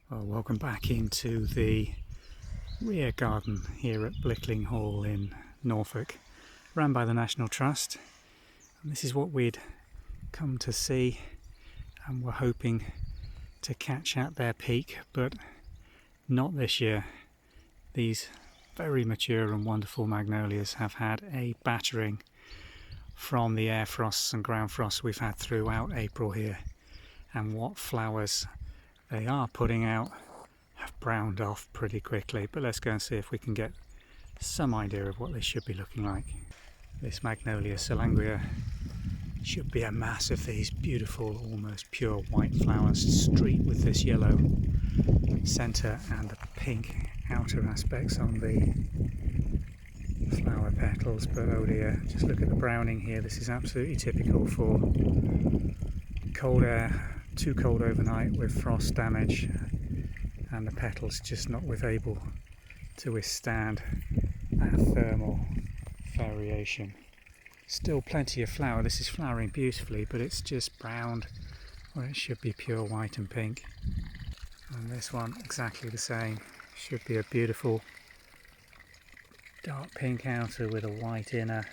Well, welcome back into the rear garden here at Blickling Hall in Norfolk, run by the National Trust. And this is what we'd come to see, and we're hoping to catch at their peak, but not this year. These very mature and wonderful magnolias have had a battering from the air frosts and ground frosts we've had throughout April here, and what flowers they are putting out have browned off pretty quickly. But let's go and see if we can get some idea of what they should be looking like. This Magnolia Salangria should be a mass of these beautiful, almost pure white flowers, streaked with this yellow centre and the pink outer aspects on the flower petals. But oh dear, just look at the browning here. This is absolutely typical for cold air, too cold overnight with frost damage, and the petals just not able to withstand that thermal variation. Still plenty of flower. This is flowering beautifully, but it's just browned where it should be pure white and pink. And this one exactly the same. Should be a beautiful dark pink outer with a white inner,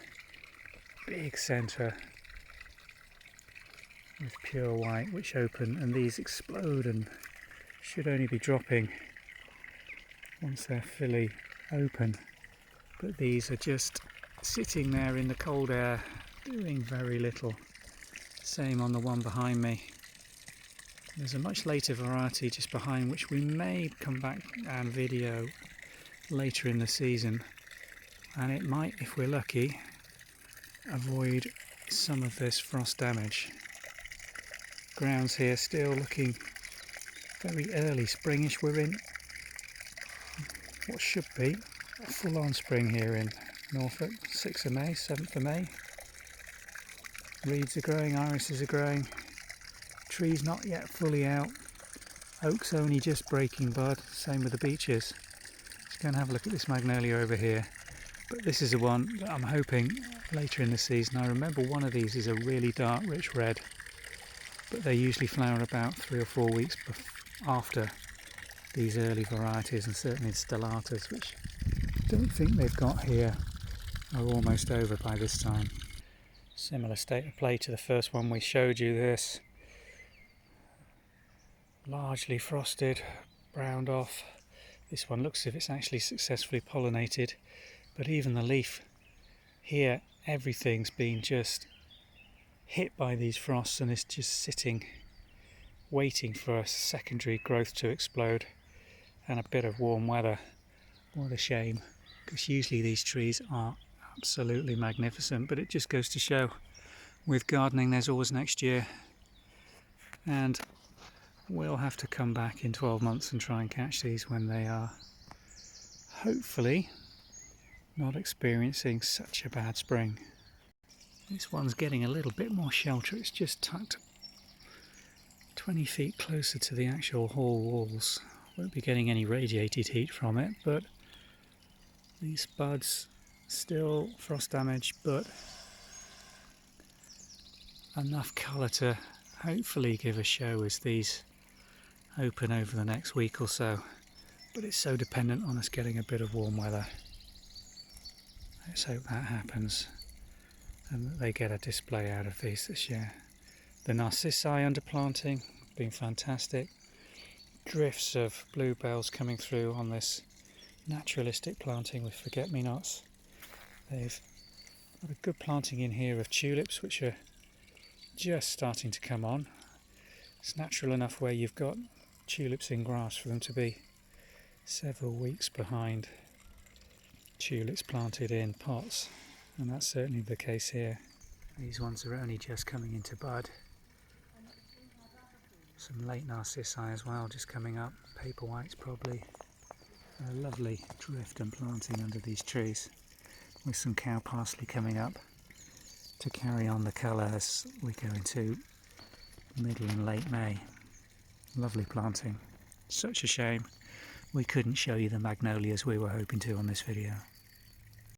big centre with pure white, which open, and these explode and should only be dropping once they're fully open. But these are just sitting there in the cold air doing very little. Same on the one behind me. There's a much later variety just behind, which we may come back and video later in the season, and it might, if we're lucky, avoid some of this frost damage. Grounds here still looking very early springish. We're in what should be a full-on spring here in Norfolk. 6th of May, 7th of May. Reeds are growing, irises are growing, trees not yet fully out, oaks only just breaking bud, same with the beeches. Let's go and have a look at this magnolia over here. But this is the one that I'm hoping later in the season. I remember one of these is a really dark rich red, but they usually flower about 3 or 4 weeks after these early varieties, and certainly the stellatas, which I don't think they've got here, are almost over by this time. Similar state of play to the first one we showed you. This largely frosted, browned off. This one looks as if it's actually successfully pollinated, but even the leaf here, everything's been just hit by these frosts and is just sitting waiting for a secondary growth to explode and a bit of warm weather. What a shame, because usually these trees are absolutely magnificent. But it just goes to show, with gardening there's always next year, and we'll have to come back in 12 months and try and catch these when they are hopefully not experiencing such a bad spring. This one's getting a little bit more shelter. It's just tucked 20 feet closer to the actual hall walls. Won't be getting any radiated heat from it, but these buds still frost damaged, but enough colour to hopefully give a show as these open over the next week or so. But it's so dependent on us getting a bit of warm weather. Let's hope that happens and that they get a display out of these this year. The narcissi under planting, been fantastic. Drifts of bluebells coming through on this naturalistic planting with forget-me-nots. They've got a good planting in here of tulips, which are just starting to come on. It's natural enough where you've got tulips in grass for them to be several weeks behind tulips planted in pots, and that's certainly the case here. These ones are only just coming into bud. Some late narcissi as well, just coming up. Paper whites probably. A lovely drift and planting under these trees, with some cow parsley coming up to carry on the colour as we go into middle and late May. Lovely planting. Such a shame we couldn't show you the magnolias we were hoping to on this video.